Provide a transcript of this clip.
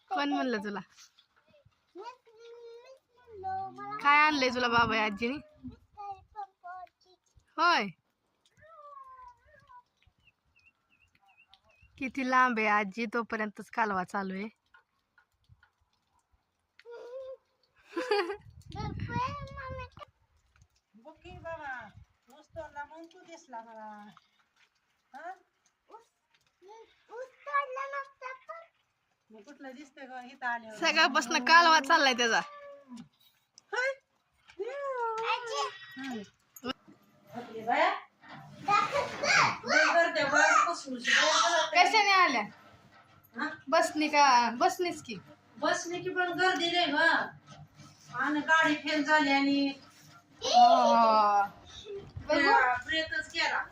कोण म्हणलं तुला? काय आणलंय तुला बाबा आजीने? होय, किती लांब आहे आजी, तोपर्यंतच कालवा चालू आहे. सगळ्यापासून कालवा चाललाय त्याचा. कशाने आल्या? बसनी का? बसनीच की. बसने की पण गर्दी नाही ग, आणि गाडी फेल झाली आणि ब्रेकच केला.